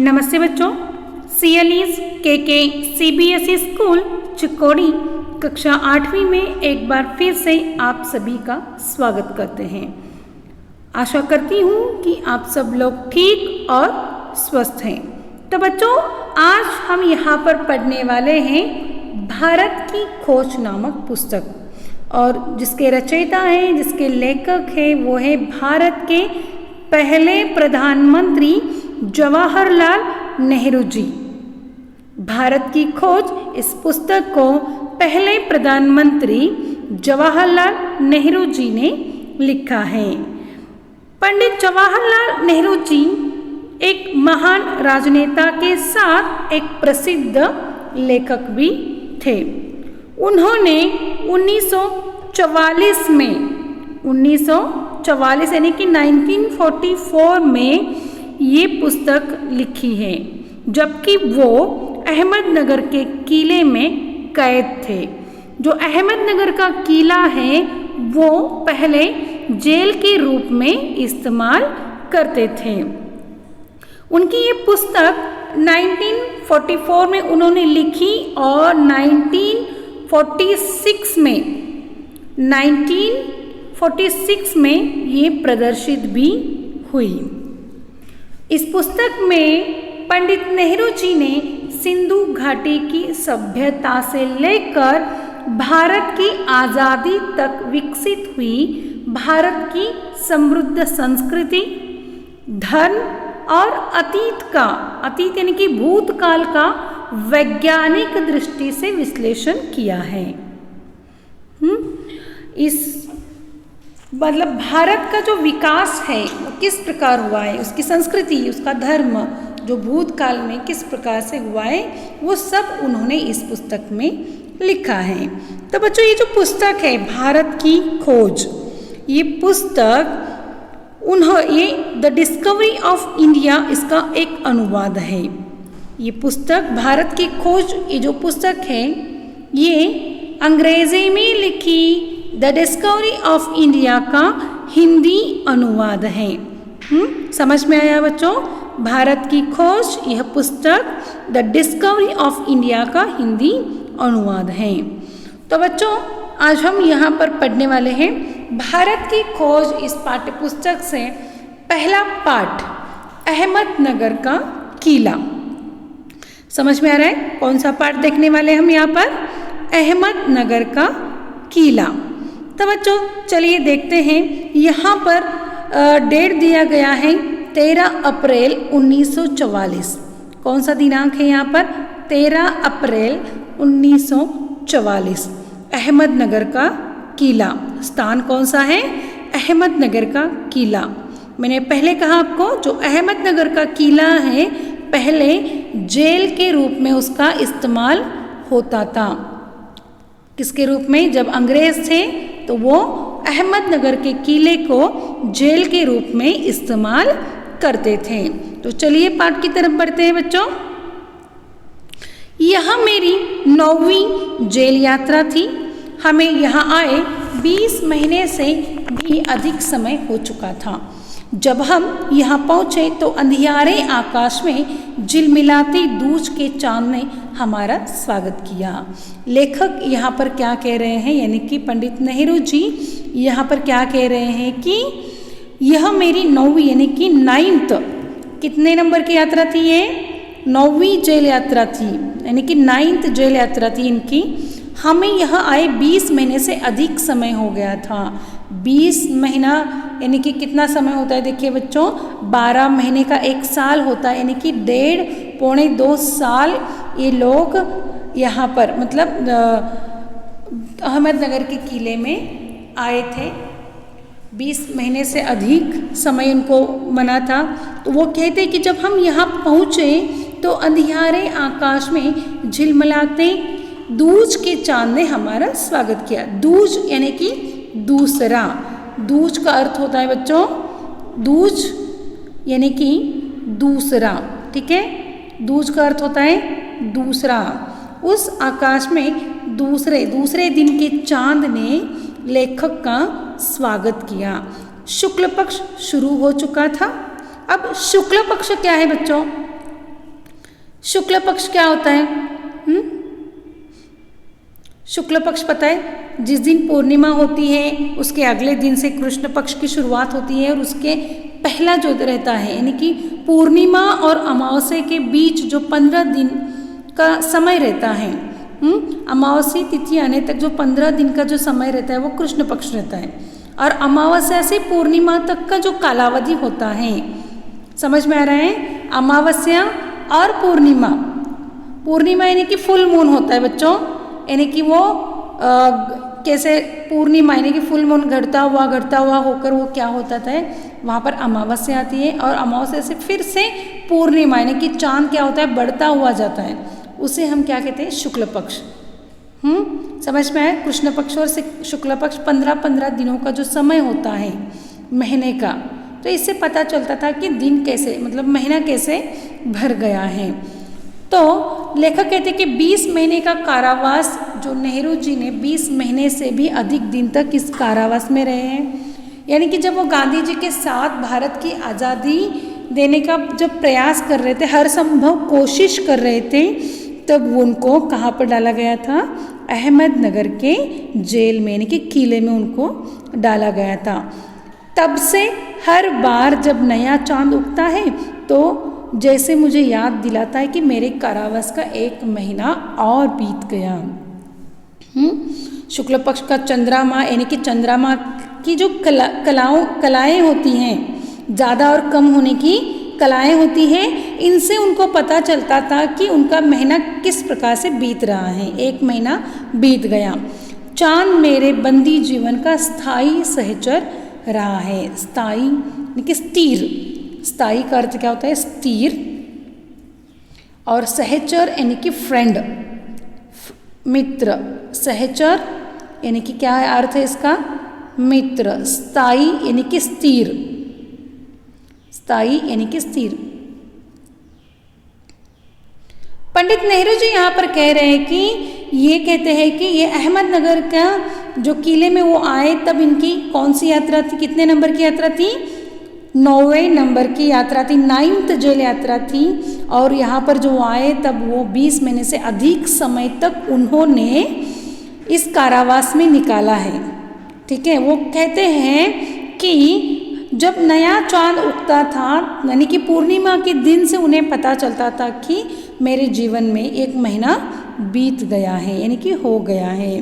नमस्ते बच्चों, CLE's KK CBSE school Chikodi कक्षा 8वीं में एक बार फिर से आप सभी का स्वागत करते हैं। आशा करती हूँ कि आप सब लोग ठीक और स्वस्थ हैं। तो बच्चों, आज हम यहाँ पर पढ़ने वाले हैं भारत की खोज नामक पुस्तक, और जिसके रचयिता हैं, जिसके लेखक हैं, वो है भारत के पहले प्रधानमंत्री जवाहरलाल नेहरू जी। भारत की खोज इस पुस्तक को पहले प्रधानमंत्री जवाहरलाल नेहरू जी ने लिखा है। पंडित जवाहरलाल नेहरू जी एक महान राजनेता के साथ एक प्रसिद्ध लेखक भी थे। उन्होंने 1944 यानी कि 1944 में ये पुस्तक लिखी है, जबकि वो अहमदनगर के किले में कैद थे। जो अहमदनगर का किला है वो पहले जेल के रूप में इस्तेमाल करते थे। उनकी ये पुस्तक 1944 में उन्होंने लिखी और 1946 में ये प्रदर्शित भी हुई। इस पुस्तक में पंडित नेहरू जी ने सिंधु घाटी की सभ्यता से लेकर भारत की आज़ादी तक विकसित हुई भारत की समृद्ध संस्कृति, धर्म और अतीत यानी कि भूतकाल का वैज्ञानिक दृष्टि से विश्लेषण किया है। इस मतलब भारत का जो विकास है वो किस प्रकार हुआ है, उसकी संस्कृति, उसका धर्म जो भूतकाल में किस प्रकार से हुआ है, वो सब उन्होंने इस पुस्तक में लिखा है। तो बच्चों, ये जो पुस्तक है भारत की खोज, ये पुस्तक ये द डिस्कवरी ऑफ इंडिया इसका एक अनुवाद है। ये पुस्तक भारत की खोज, ये जो पुस्तक है ये अंग्रेजी में लिखी द डिस्कवरी ऑफ इंडिया का हिंदी अनुवाद है। समझ में आया बच्चों? भारत की खोज यह पुस्तक द डिस्कवरी ऑफ इंडिया का हिंदी अनुवाद है। तो बच्चों, आज हम यहाँ पर पढ़ने वाले हैं भारत की खोज इस पाठ्य पुस्तक से पहला पाठ अहमदनगर का किला। समझ में आ रहा है कौन सा पाठ देखने वाले हम यहाँ पर? अहमदनगर का किला। तो बच्चों चलिए देखते हैं। यहाँ पर डेट दिया गया है 13 अप्रैल 1944। कौन सा दिनांक है यहाँ पर? 13 अप्रैल 1944। अहमदनगर का किला, स्थान कौन सा है? अहमदनगर का किला। मैंने पहले कहा आपको, जो अहमदनगर का किला है पहले जेल के रूप में उसका इस्तेमाल होता था। किसके रूप में? जब अंग्रेज थे तो वो अहमदनगर के किले को जेल के रूप में इस्तेमाल करते थे। तो चलिए पाठ की तरफ बढ़ते हैं बच्चों। यह मेरी 9वीं जेल यात्रा थी। हमें यहाँ आए 20 महीने से भी अधिक समय हो चुका था। जब हम यहाँ पहुँचे तो अंधियारे आकाश में झिलमिलाती दूज के चांद ने हमारा स्वागत किया। लेखक यहाँ पर क्या कह रहे हैं, यानी कि पंडित नेहरू जी यहाँ पर क्या कह रहे हैं कि यह मेरी 9वीं यानी कि 9th, कितने नंबर की यात्रा थी ये? 9वीं जेल यात्रा थी, यानी कि 9th जेल यात्रा थी इनकी। हमें यहाँ आए 20 महीने से अधिक समय हो गया था। 20 महीना यानी कि कितना समय होता है? देखिए बच्चों, 12 महीने का एक साल होता है, यानी कि 1.5-2 साल ये लोग यहाँ पर मतलब अहमदनगर के किले में आए थे। 20 महीने से अधिक समय उनको मना था। तो वो कहते कि जब हम यहाँ पहुँचे तो अंधियारे आकाश में झिलमिलाते दूज के चांद ने हमारा स्वागत किया। दूज यानी कि दूसरा। दूज का अर्थ होता है बच्चों, दूज यानी कि दूसरा, ठीक है? दूज का अर्थ होता है दूसरा। उस आकाश में दूसरे दिन के चांद ने लेखक का स्वागत किया। शुक्ल पक्ष शुरू हो चुका था। अब शुक्ल पक्ष क्या है बच्चों? शुक्ल पक्ष क्या होता है? शुक्ल पक्ष पता है, जिस दिन पूर्णिमा होती है उसके अगले दिन से कृष्ण पक्ष की शुरुआत होती है और उसके पहला जो रहता है, यानी कि पूर्णिमा और अमावस्या के बीच जो 15 दिन का समय रहता है, अमावस्या तिथि आने तक जो 15 दिन का जो समय रहता है वो कृष्ण पक्ष रहता है। और अमावस्या से पूर्णिमा तक का जो कालावधि होता है, समझ में आ रहा है? अमावस्या और पूर्णिमा, पूर्णिमा यानी कि फुल मून होता है बच्चों, यानी कि वो कैसे पूर्णिमा यानी कि फुल मून घटता हुआ होकर वो क्या होता था, वहाँ पर अमावस्या आती है और अमावस्या से फिर से पूर्णिमा यानी कि चांद क्या होता है, बढ़ता हुआ जाता है, उसे हम क्या कहते हैं? शुक्ल पक्ष। समझ में आया? कृष्ण पक्ष और शुक्ल पक्ष 15-15 दिनों का जो समय होता है महीने का, तो इससे पता चलता था कि दिन कैसे, मतलब महीना कैसे भर गया है। तो लेखक कहते हैं कि 20 महीने का कारावास, जो नेहरू जी ने 20 महीने से भी अधिक दिन तक इस कारावास में रहे हैं, यानी कि जब वो गांधी जी के साथ भारत की आज़ादी देने का जब प्रयास कर रहे थे, हर संभव कोशिश कर रहे थे, तब उनको कहाँ पर डाला गया था? अहमदनगर के जेल में, यानी कि किले में उनको डाला गया था। तब से हर बार जब नया चांद उगता है तो जैसे मुझे याद दिलाता है कि मेरे कारावास का 1 महीना और बीत गया। शुक्ल पक्ष का चंद्रमा, यानी कि चंद्रमा की जो कलाएं होती हैं, ज़्यादा और कम होने की कलाएं होती हैं, इनसे उनको पता चलता था कि उनका महीना किस प्रकार से बीत रहा है। 1 महीना बीत गया। चांद मेरे बंदी जीवन का स्थायी सहचर रहा है। स्थायी यानी कि स्थिर, स्थायी का अर्थ क्या होता है? स्थिर। और सहचर यानी कि फ्रेंड, मित्र। सहचर यानी कि क्या अर्थ है इसका? मित्र। स्थायी यानी कि स्थिर, स्थायी यानी कि स्थिर। पंडित नेहरू जी यहाँ पर कह रहे हैं कि ये कहते हैं कि ये अहमदनगर का जो किले में वो आए तब इनकी कौन सी यात्रा थी? कितने नंबर की यात्रा थी? 9वें नंबर की यात्रा थी, 9th जेल यात्रा थी। और यहाँ पर जो आए तब वो 20 महीने से अधिक समय तक उन्होंने इस कारावास में निकाला है। ठीक है, वो कहते हैं कि जब नया चांद उगता था, यानी कि पूर्णिमा के दिन से उन्हें पता चलता था कि मेरे जीवन में 1 महीना बीत गया है, यानी कि हो गया है।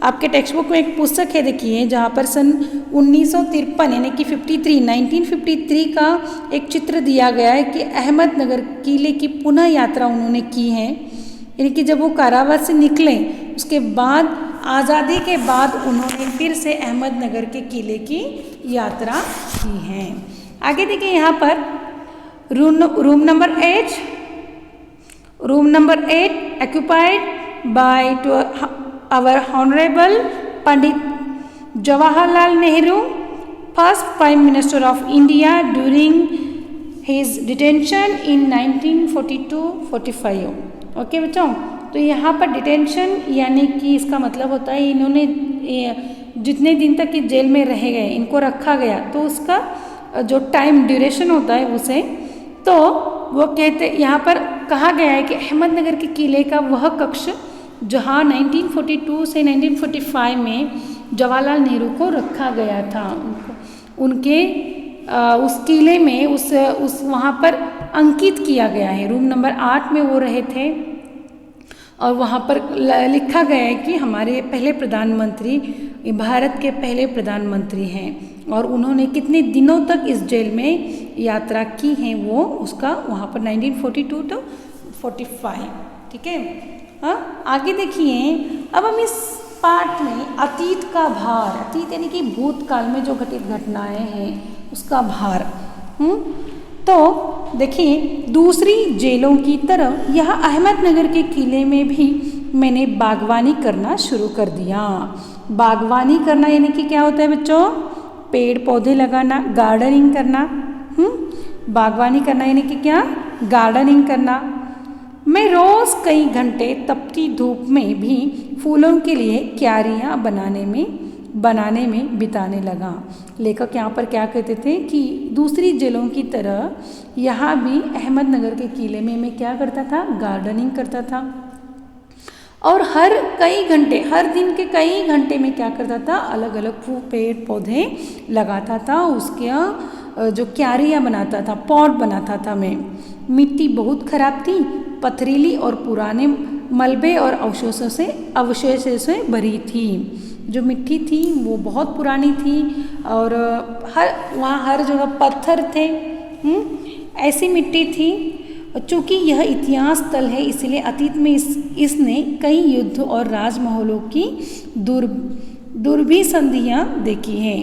आपके टेक्स्ट बुक में एक पुस्तक है, देखिए, जहाँ पर सन 1953 यानी कि 1953 का एक चित्र दिया गया है कि अहमदनगर किले की पुनः यात्रा उन्होंने की है। यानी कि जब वो कारावास से निकले उसके बाद, आज़ादी के बाद उन्होंने फिर से अहमदनगर के किले की यात्रा की है। आगे देखिए यहाँ पर room number 8 occupied by our Honorable Pandit Jawaharlal Nehru, first Prime Minister of India during his detention in 1942-45। Okay बच्चों, तो यहाँ पर डिटेंशन यानी कि इसका मतलब होता है इन्होंने जितने दिन तक इस जेल में रह गए, इनको रखा गया, तो उसका जो टाइम ड्यूरेशन होता है उसे, तो वो कहते यहाँ पर कहा गया है कि अहमदनगर के किले का वह कक्ष जहाँ 1942 से 1945 में जवाहरलाल नेहरू को रखा गया था, उनके उस किले में उस वहाँ पर अंकित किया गया है। रूम नंबर 8 में वो रहे थे और वहाँ पर लिखा गया है कि हमारे पहले प्रधानमंत्री, भारत के पहले प्रधानमंत्री हैं और उन्होंने कितने दिनों तक इस जेल में यात्रा की है, वो उसका वहाँ पर 1942 to 45। ठीक है, हाँ आगे देखिए। अब हम इस पार्ट में अतीत का भार, अतीत यानी कि भूतकाल में जो घटित घटनाएं हैं उसका भार, तो देखिए दूसरी जेलों की तरह यह अहमदनगर के किले में भी मैंने बागवानी करना शुरू कर दिया। बागवानी करना यानी कि क्या होता है बच्चों? पेड़ पौधे लगाना, गार्डनिंग करना। बागवानी करना यानी कि क्या? गार्डनिंग करना। मैं रोज़ कई घंटे तपती धूप में भी फूलों के लिए क्यारियाँ बनाने में बनाने में बिताने लगा। लेखक यहाँ पर क्या कहते थे कि दूसरी जेलों की तरह यहाँ भी अहमदनगर के किले में मैं क्या करता था, गार्डनिंग करता था। और हर दिन के कई घंटे में क्या करता था, अलग अलग पेड़ पौधे लगाता था, उसके जो क्यारियाँ बनाता था, पॉट बनाता था मैं। मिट्टी बहुत खराब थी, पथरीली और पुराने मलबे और अवशेषों से भरी थी। जो मिट्टी थी वो बहुत पुरानी थी और वहाँ हर जगह पत्थर थे, ऐसी मिट्टी थी। चूँकि यह इतिहास स्थल है इसलिए अतीत में इसने कई युद्ध और राजमहलों की दुर्भिसंधियाँ देखी हैं।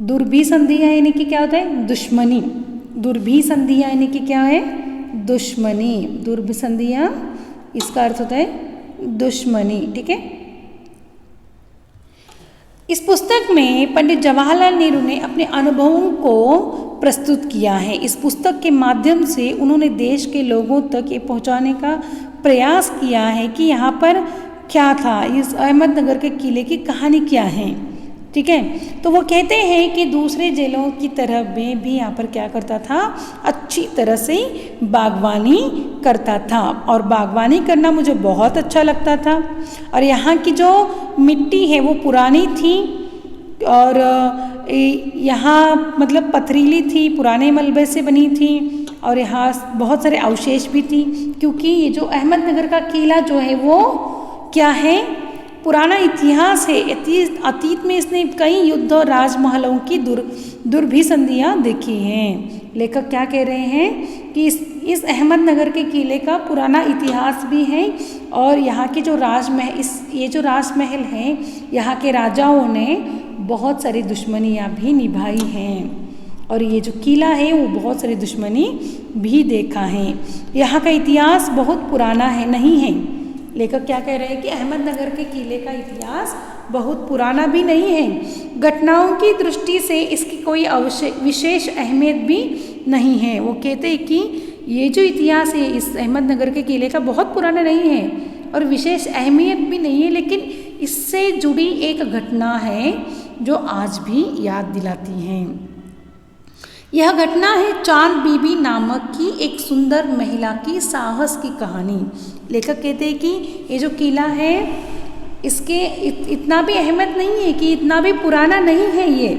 दुर्भिसंधियाँ यानी कि क्या होता है, दुश्मनी। दुर्भिसंधियाँ यानी कि क्या है, दुश्मनी। दुर्भिसंधियाँ इसका अर्थ होता है दुश्मनी, ठीक है। इस पुस्तक में पंडित जवाहरलाल नेहरू ने अपने अनुभवों को प्रस्तुत किया है। इस पुस्तक के माध्यम से उन्होंने देश के लोगों तक ये पहुंचाने का प्रयास किया है कि यहाँ पर क्या था, इस अहमदनगर के किले की कहानी क्या है, ठीक है। तो वो कहते हैं कि दूसरे जेलों की तरह मैं भी यहाँ पर क्या करता था, अच्छी तरह से बागवानी करता था और बागवानी करना मुझे बहुत अच्छा लगता था। और यहाँ की जो मिट्टी है वो पुरानी थी और यहाँ मतलब पथरीली थी, पुराने मलबे से बनी थी और यहाँ बहुत सारे अवशेष भी थी, क्योंकि ये जो अहमदनगर का किला जो है वो क्या है, पुराना इतिहास है। अतीत में इसने कई युद्ध और राजमहलों की दुर्भिसंधियाँ देखी हैं। लेखक क्या कह रहे हैं कि इस अहमदनगर के किले का पुराना इतिहास भी है और यहाँ के जो ये जो राजमहल हैं, यहाँ के राजाओं ने बहुत सारी दुश्मनियाँ भी निभाई हैं और ये जो किला है वो बहुत सारी दुश्मनी भी देखा है। यहाँ का इतिहास बहुत पुराना है, नहीं है। लेखक क्या कह रहे हैं कि अहमदनगर के किले का इतिहास बहुत पुराना भी नहीं है। घटनाओं की दृष्टि से इसकी कोई विशेष अहमियत भी नहीं है। वो कहते हैं कि ये जो इतिहास है इस अहमदनगर के किले का बहुत पुराना नहीं है और विशेष अहमियत भी नहीं है, लेकिन इससे जुड़ी एक घटना है जो आज भी याद दिलाती है। यह घटना है चांद बीबी नामक की एक सुंदर महिला की साहस की कहानी। लेखक कहते हैं कि ये जो किला है इसके इतना भी अहमियत नहीं है, कि इतना भी पुराना नहीं है ये,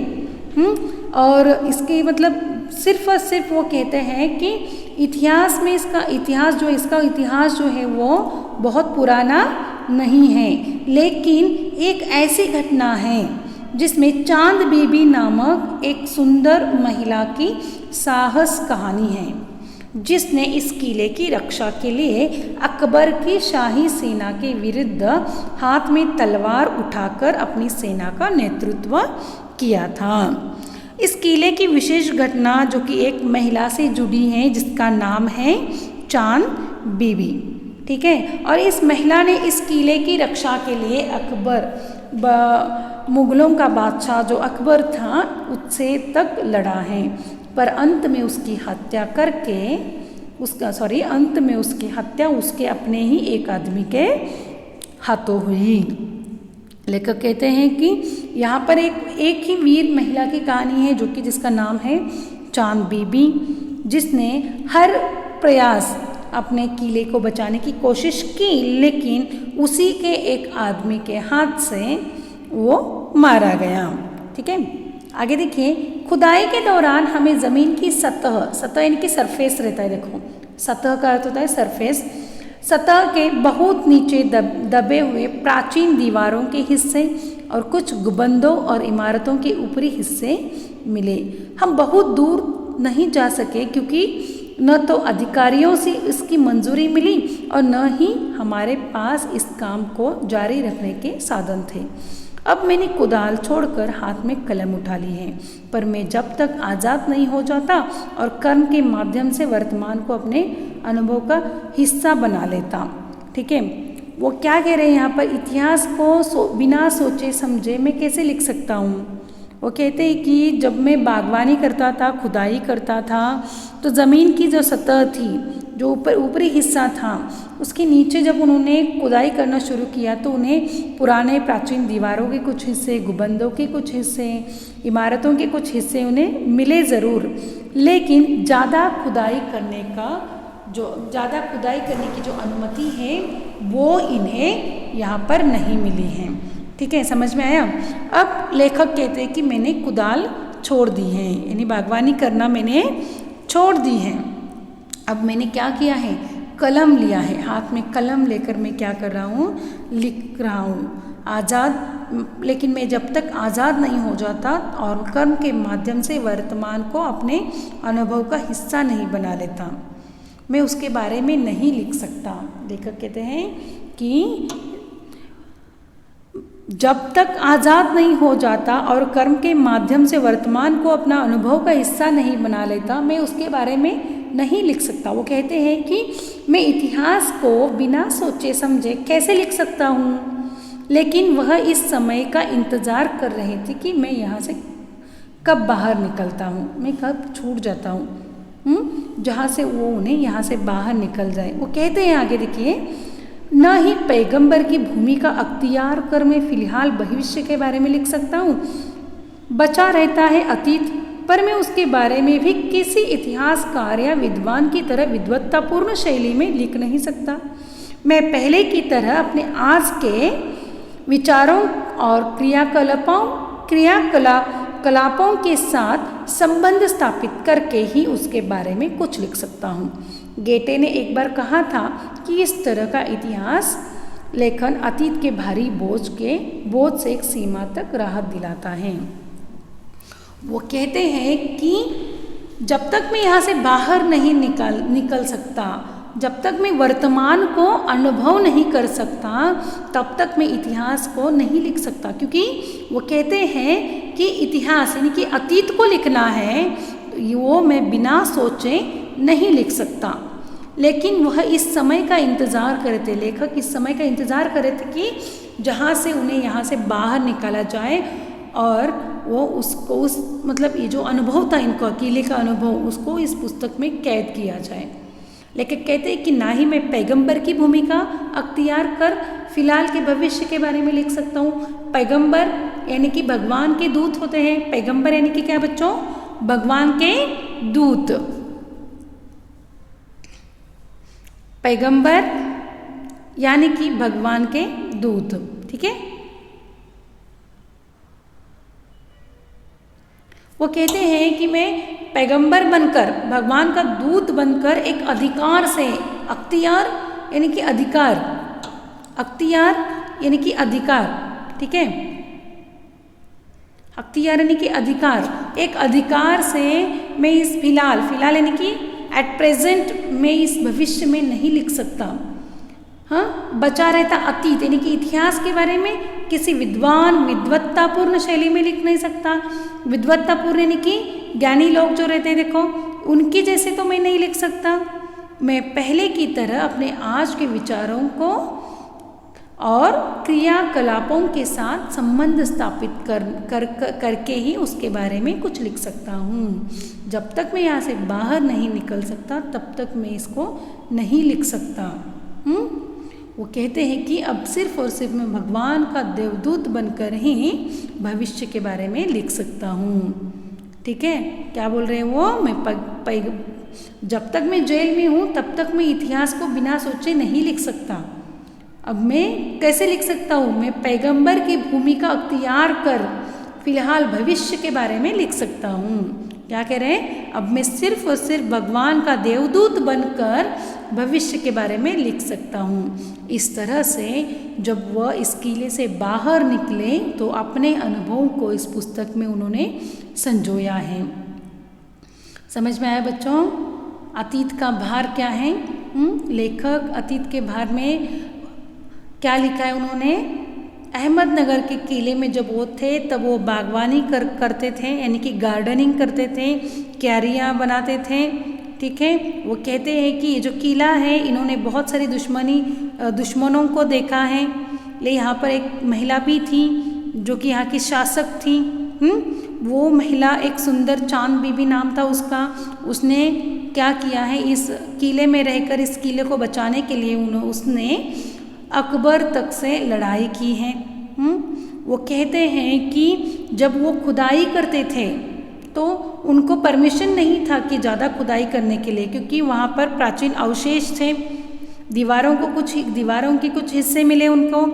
और इसके मतलब सिर्फ और सिर्फ वो कहते हैं कि इतिहास में इसका इतिहास जो है वो बहुत पुराना नहीं है, लेकिन एक ऐसी घटना है जिसमें चांद बीबी नामक एक सुंदर महिला की साहस कहानी है, जिसने इस किले की रक्षा के लिए अकबर की शाही सेना के विरुद्ध हाथ में तलवार उठाकर अपनी सेना का नेतृत्व किया था। इस किले की विशेष घटना जो कि एक महिला से जुड़ी है जिसका नाम है चांद बीबी, ठीक है। और इस महिला ने इस किले की रक्षा के लिए मुगलों का बादशाह जो अकबर था उससे तक लड़ा है, पर अंत में उसकी हत्या उसके अपने ही एक आदमी के हाथों हुई। लेखक कहते हैं कि यहाँ पर एक ही वीर महिला की कहानी है जो कि जिसका नाम है चांद बीबी, जिसने हर प्रयास अपने किले को बचाने की कोशिश की, लेकिन उसी के एक आदमी के हाथ से वो मारा गया, ठीक है। आगे देखिए, खुदाई के दौरान हमें ज़मीन की सतह यानी कि सरफेस रहता है, देखो सतह का अर्थ होता है सरफेस, सतह के बहुत नीचे दबे हुए प्राचीन दीवारों के हिस्से और कुछ गुंबदों और इमारतों के ऊपरी हिस्से मिले। हम बहुत दूर नहीं जा सके क्योंकि न तो अधिकारियों से इसकी मंजूरी मिली और न ही हमारे पास इस काम को जारी रखने के साधन थे। अब मैंने कुदाल छोड़कर हाथ में कलम उठा ली है, पर मैं जब तक आज़ाद नहीं हो जाता और कर्म के माध्यम से वर्तमान को अपने अनुभव का हिस्सा बना लेता, ठीक है। वो क्या कह रहे हैं यहाँ पर, इतिहास को बिना सोचे समझे मैं कैसे लिख सकता हूँ। वो कहते हैं कि जब मैं बागवानी करता था, खुदाई करता था, तो ज़मीन की जो सतह थी जो ऊपरी हिस्सा था उसके नीचे जब उन्होंने खुदाई करना शुरू किया तो उन्हें पुराने प्राचीन दीवारों के कुछ हिस्से, गुंबदों के कुछ हिस्से, इमारतों के कुछ हिस्से उन्हें मिले ज़रूर, लेकिन ज़्यादा खुदाई करने की जो अनुमति है वो इन्हें यहाँ पर नहीं मिली है। ठीक है, समझ में आया। अब लेखक कहते हैं कि मैंने कुदाल छोड़ दी है, यानी बागवानी करना मैंने छोड़ दी है। अब मैंने क्या किया है, कलम लिया है, हाथ में कलम लेकर मैं क्या कर रहा हूँ, लिख रहा हूँ आज़ाद। लेकिन मैं जब तक आज़ाद नहीं हो जाता और कर्म के माध्यम से वर्तमान को अपने अनुभव का हिस्सा नहीं बना लेता, मैं उसके बारे में नहीं लिख सकता। लेखक कहते हैं कि जब तक आज़ाद नहीं हो जाता और कर्म के माध्यम से वर्तमान को अपना अनुभव का हिस्सा नहीं बना लेता, मैं उसके बारे में नहीं लिख सकता। वो कहते हैं कि मैं इतिहास को बिना सोचे समझे कैसे लिख सकता हूँ, लेकिन वह इस समय का इंतज़ार कर रहे थे कि मैं यहाँ से कब बाहर निकलता हूँ, मैं कब छूट जाता हूँ, जहाँ से वो उन्हें यहाँ से बाहर निकल जाए। वो कहते हैं आगे देखिए, न ही पैगंबर की भूमिका अख्तियार कर मैं फिलहाल भविष्य के बारे में लिख सकता हूँ, बचा रहता है अतीत, पर मैं उसके बारे में भी किसी इतिहासकार या विद्वान की तरह विद्वत्तापूर्ण शैली में लिख नहीं सकता। मैं पहले की तरह अपने आज के विचारों और क्रियाकलापों के साथ संबंध स्थापित करके ही उसके बारे में कुछ लिख सकता हूँ। गेटे ने एक बार कहा था कि इस तरह का इतिहास लेखन अतीत के भारी बोझ से एक सीमा तक राहत दिलाता है। वो कहते हैं कि जब तक मैं यहाँ से बाहर नहीं निकल सकता, जब तक मैं वर्तमान को अनुभव नहीं कर सकता, तब तक मैं इतिहास को नहीं लिख सकता। क्योंकि वो कहते हैं कि इतिहास यानी कि अतीत को लिखना है, वो मैं बिना सोचे नहीं लिख सकता। लेकिन वह इस समय का इंतज़ार कर रहे थे, लेखक इस समय का इंतज़ार कर रहे थे कि जहाँ से उन्हें यहाँ से बाहर निकाला जाए और वो उसको मतलब ये जो अनुभव था इनका, अकेले का अनुभव, उसको इस पुस्तक में कैद किया जाए। लेखक कहते हैं कि ना ही मैं पैगंबर की भूमिका अख्तियार कर फिलहाल के भविष्य के बारे में लिख सकता हूँ। पैगंबर यानी कि भगवान के दूत होते हैं। पैगंबर यानी कि क्या बच्चों, भगवान के दूत। पैगंबर यानी कि भगवान के दूत, ठीक है। वो कहते हैं कि मैं पैगंबर बनकर, भगवान का दूत बनकर एक अधिकार से, अख्तियार यानी कि अधिकार, अख्तियार यानी कि अधिकार, ठीक है, अख्तियार यानी कि अधिकार, एक अधिकार से मैं इस फिलहाल यानी कि एट प्रेजेंट मैं इस भविष्य में नहीं लिख सकता। हाँ, बचा रहता अतीत यानी कि इतिहास के बारे में किसी विद्वत्तापूर्ण शैली में लिख नहीं सकता। विद्वत्तापूर्ण यानी कि ज्ञानी लोग जो रहते हैं, देखो उनकी जैसे तो मैं नहीं लिख सकता। मैं पहले की तरह अपने आज के विचारों को और क्रियाकलापों के साथ संबंध स्थापित करके ही उसके बारे में कुछ लिख सकता हूँ। जब तक मैं यहाँ से बाहर नहीं निकल सकता तब तक मैं इसको नहीं लिख सकता। वो कहते हैं कि अब सिर्फ और सिर्फ मैं भगवान का देवदूत बनकर ही भविष्य के बारे में लिख सकता हूँ। ठीक है, क्या बोल रहे हैं वो, मैं जब तक मैं जेल में हूँ तब तक मैं इतिहास को बिना सोचे नहीं लिख सकता। अब मैं कैसे लिख सकता हूँ, मैं पैगंबर की भूमिका अख्तियार कर फिलहाल भविष्य के बारे में लिख सकता हूँ। क्या कह रहे हैं, अब मैं सिर्फ और सिर्फ भगवान का देवदूत बनकर भविष्य के बारे में लिख सकता हूँ। इस तरह से जब वह इस किले से बाहर निकले तो अपने अनुभवों को इस पुस्तक में उन्होंने संजोया है। समझ में आया बच्चों, अतीत का भार क्या है। लेखक अतीत के भार में क्या लिखा है उन्होंने, अहमदनगर के किले में जब वो थे तब वो बागवानी करते थे, यानी कि गार्डनिंग करते थे, क्यारियाँ बनाते थे। ठीक है, वो कहते हैं कि ये जो किला है इन्होंने बहुत सारी दुश्मनों को देखा है। ले यहाँ पर एक महिला भी थी जो कि यहाँ की शासक थी। वो महिला एक सुंदर चांद बीबी नाम था उसका, उसने क्या किया है, इस किले में रहकर इस किले को बचाने के लिए उसने अकबर तक से लड़ाई की है। वो कहते हैं कि जब वो खुदाई करते थे तो उनको परमिशन नहीं था कि ज़्यादा खुदाई करने के लिए, क्योंकि वहाँ पर प्राचीन अवशेष थे। दीवारों के कुछ हिस्से मिले उनको,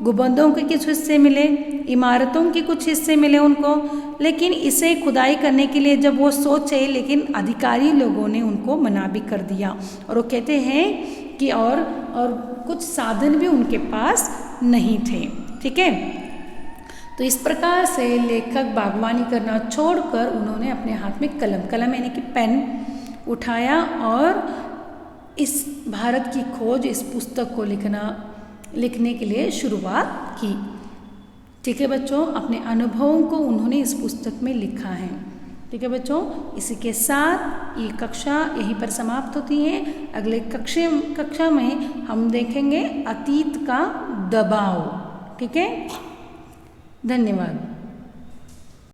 गुंबदों के कुछ हिस्से मिले, इमारतों के कुछ हिस्से मिले उनको, लेकिन इसे खुदाई करने के लिए जब वो सोचे, लेकिन अधिकारी लोगों ने उनको मना भी कर दिया। और वो कहते हैं कि और कुछ साधन भी उनके पास नहीं थे। ठीक है, तो इस प्रकार से लेखक बागवानी करना छोड़कर उन्होंने अपने हाथ में कलम यानी कि पेन उठाया और इस भारत की खोज, इस पुस्तक को लिखने के लिए शुरुआत की। ठीक है बच्चों, अपने अनुभवों को उन्होंने इस पुस्तक में लिखा है। ठीक है बच्चों, इसी के साथ ये कक्षा यहीं पर समाप्त होती है। अगले कक्षा में हम देखेंगे अतीत का दबाव। ठीक है, धन्यवाद।